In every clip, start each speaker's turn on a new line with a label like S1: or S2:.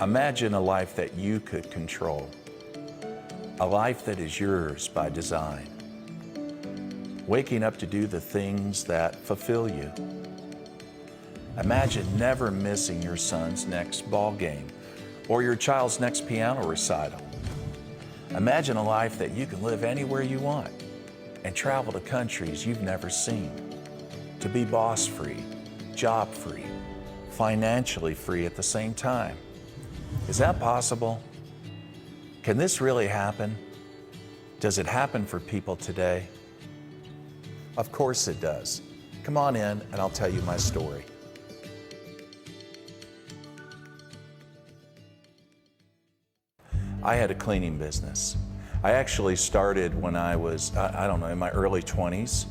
S1: Imagine a life that you could control, a life that is yours by design, waking up to do the things that fulfill you. Imagine never missing your son's next ball game or your child's next piano recital. Imagine a life that you can live anywhere you want and travel to countries you've never seen, to be boss-free, job-free, financially free at the same time. Is that possible? Can this really happen? Does it happen for people today? Of course it does. Come on in and I'll tell you my story. I had a cleaning business. I actually started when I was, I don't know, in my early 20s.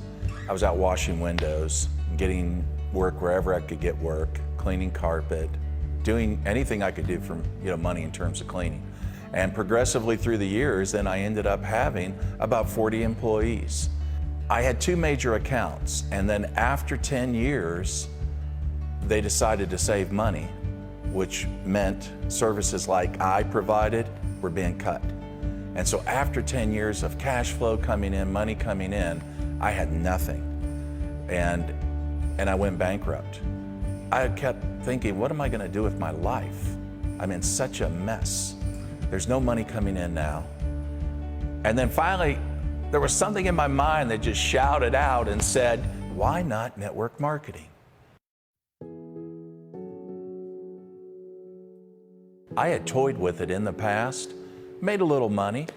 S1: I was out washing windows, getting work wherever I could get work, cleaning carpet, doing anything I could do for money in terms of cleaning. And progressively through the years, then I ended up having about 40 employees. I had two major accounts, and then after 10 years, they decided to save money, which meant services like I provided were being cut. And so after 10 years of cash flow coming in, money coming in, I had nothing. And I went bankrupt. I kept thinking, what am I gonna do with my life? I'm in such a mess. There's no money coming in now. And then finally, there was something in my mind that just shouted out and said, why not network marketing? I had toyed with it in the past, made a little money.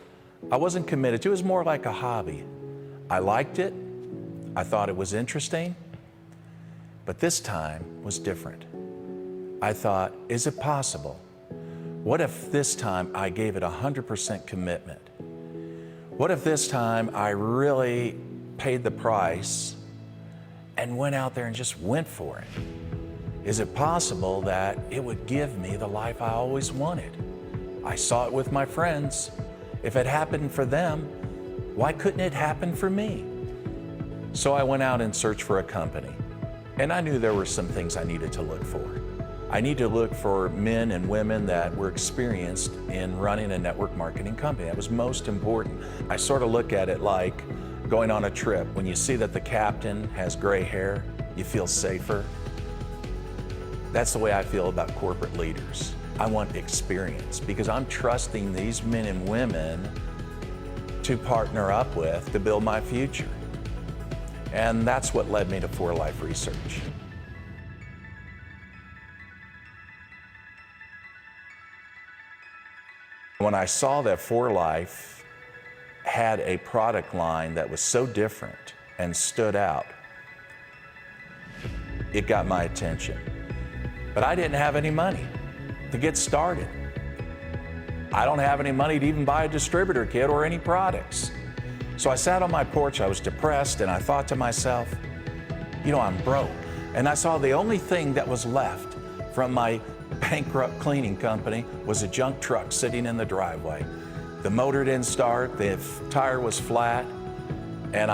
S1: I wasn't committed to it. It was more like a hobby. I liked it. I thought it was interesting. But this time was different. I thought, is it possible? What if this time I gave it 100% commitment? What if this time I really paid the price and went out there and just went for it? Is it possible that it would give me the life I always wanted? I saw it with my friends. If it happened for them, why couldn't it happen for me? So I went out and searched for a company. And I knew there were some things I needed to look for. I need to look for men and women that were experienced in running a network marketing company. That was most important. I sort of look at it like going on a trip. When you see that the captain has gray hair, you feel safer. That's the way I feel about corporate leaders. I want experience because I'm trusting these men and women to partner up with to build my future. And that's what led me to 4Life Research. When I saw that 4Life had a product line that was so different and stood out, it got my attention. But I didn't have any money to get started. I don't have any money to even buy a distributor kit or any products. So I sat on my porch, I was depressed, and I thought to myself, I'm broke. And I saw the only thing that was left from my bankrupt cleaning company was a junk truck sitting in the driveway. The motor didn't start, the tire was flat, and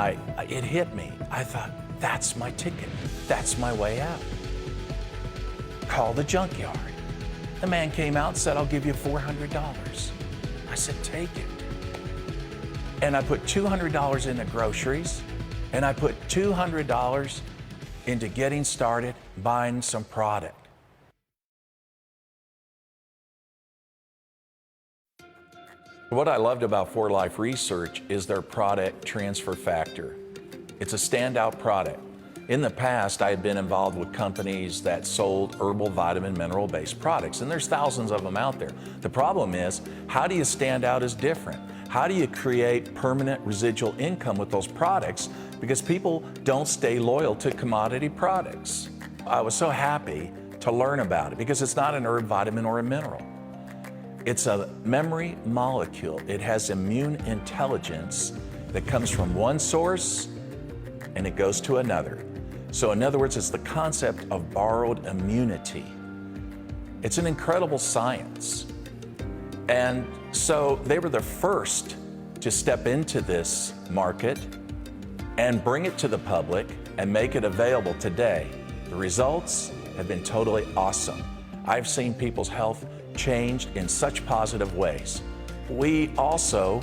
S1: it hit me. I thought, that's my ticket. That's my way out. Call the junkyard. The man came out and said, I'll give you $400. I said, take it. And I put $200 into groceries, and I put $200 into getting started, buying some product. What I loved about 4Life Research is their product transfer factor. It's a standout product. In the past, I had been involved with companies that sold herbal, vitamin, mineral-based products, and there's thousands of them out there. The problem is, how do you stand out as different? How do you create permanent residual income with those products? Because people don't stay loyal to commodity products. I was so happy to learn about it because it's not an herb, vitamin, or a mineral. It's a memory molecule. It has immune intelligence that comes from one source and it goes to another. So in other words, it's the concept of borrowed immunity. It's an incredible science. And so they were the first to step into this market and bring it to the public and make it available today. The results have been totally awesome. I've seen people's health changed in such positive ways. We also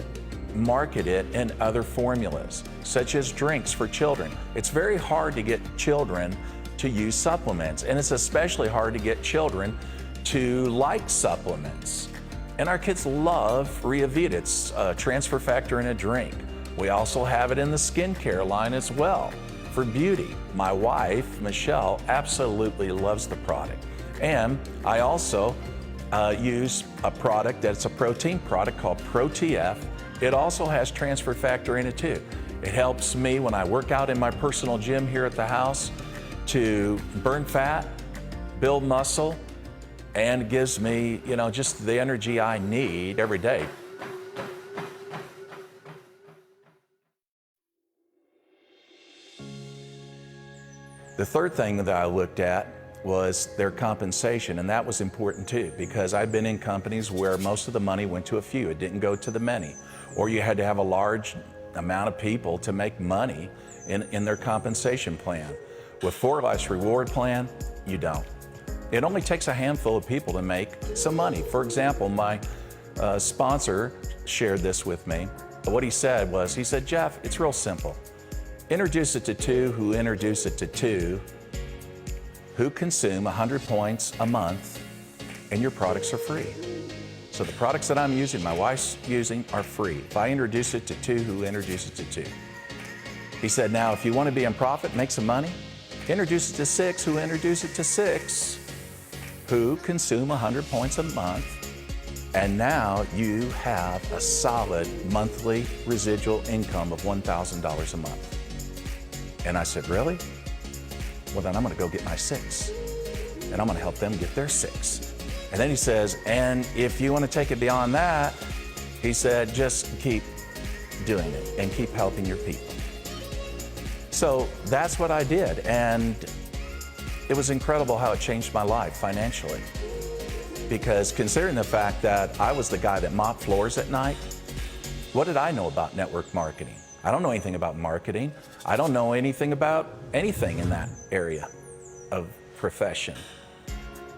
S1: market it in other formulas, such as drinks for children. It's very hard to get children to use supplements, and it's especially hard to get children to like supplements. And our kids love Reavita. It's a transfer factor in a drink. We also have it in the skincare line as well for beauty. My wife, Michelle, absolutely loves the product. And I also use a product that's a protein product called ProTF. It also has transfer factor in it too. It helps me when I work out in my personal gym here at the house to burn fat, build muscle, and gives me, just the energy I need every day. The third thing that I looked at was their compensation, and that was important too, because I've been in companies where most of the money went to a few. It didn't go to the many, or you had to have a large amount of people to make money in their compensation plan. With For Life's reward plan, you don't. It only takes a handful of people to make some money. For example, my sponsor shared this with me. What he said was, Jeff, it's real simple. Introduce it to two who introduce it to two who consume 100 points a month, and your products are free. So the products that I'm using, my wife's using, are free. If I introduce it to two who introduce it to two. He said, now if you want to be in profit, make some money, introduce it to six who introduce it to six who consume 100 points a month, and now you have a solid monthly residual income of $1,000 a month. And I said, really? Well, then I'm going to go get my six, and I'm going to help them get their six. And then he says, and if you want to take it beyond that, he said, just keep doing it and keep helping your people. So that's what I did, and it was incredible how it changed my life financially. Because considering the fact that I was the guy that mopped floors at night, what did I know about network marketing? I don't know anything about marketing. I don't know anything about anything in that area of profession.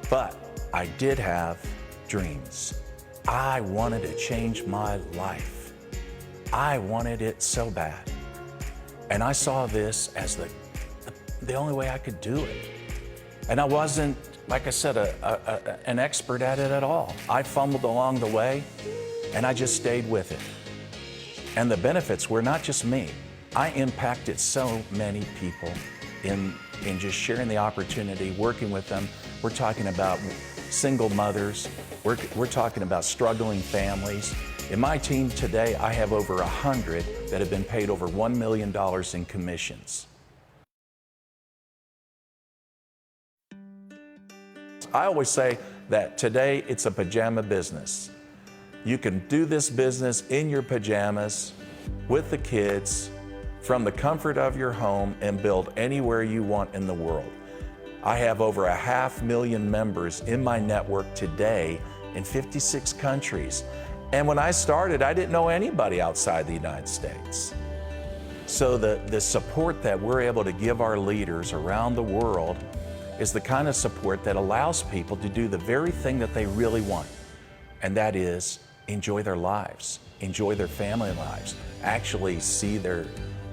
S1: But I did have dreams. I wanted to change my life. I wanted it so bad. And I saw this as the only way I could do it. And I wasn't, like I said, an expert at it at all. I fumbled along the way, and I just stayed with it. And the benefits were not just me. I impacted so many people in just sharing the opportunity, working with them. We're talking about single mothers. We're talking about struggling families. In my team today, I have over 100 that have been paid over $1 million in commissions. I always say that today it's a pajama business. You can do this business in your pajamas with the kids from the comfort of your home and build anywhere you want in the world. I have over 500,000 members in my network today in 56 countries. And when I started, I didn't know anybody outside the United States. So the support that we're able to give our leaders around the world is the kind of support that allows people to do the very thing that they really want, and that is enjoy their lives, enjoy their family lives, actually see their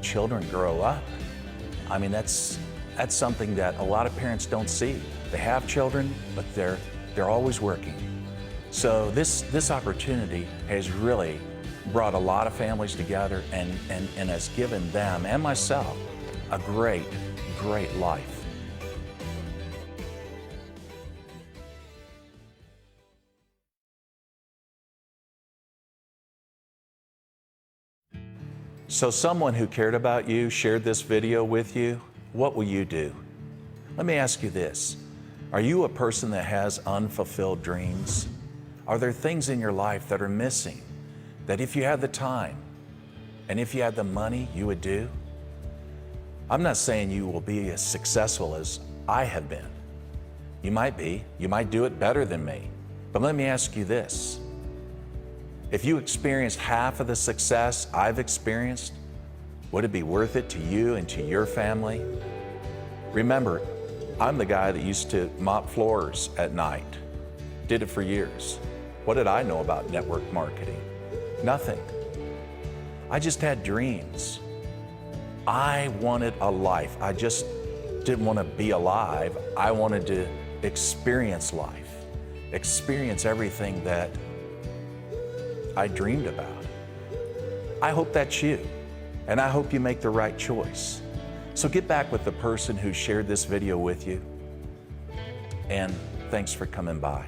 S1: children grow up. I mean, that's something that a lot of parents don't see. They have children, but they're always working. So this opportunity has really brought a lot of families together and has given them and myself a great, great life. So someone who cared about you shared this video with you. What will you do? Let me ask you this. Are you a person that has unfulfilled dreams? Are there things in your life that are missing that if you had the time and if you had the money, you would do? I'm not saying you will be as successful as I have been. You might be. You might do it better than me. But let me ask you this. If you experienced half of the success I've experienced, would it be worth it to you and to your family? Remember, I'm the guy that used to mop floors at night. Did it for years. What did I know about network marketing? Nothing. I just had dreams. I wanted a life. I just didn't want to be alive. I wanted to experience life, experience everything that I dreamed about. I hope that's you, and I hope you make the right choice. So get back with the person who shared this video with you, and thanks for coming by.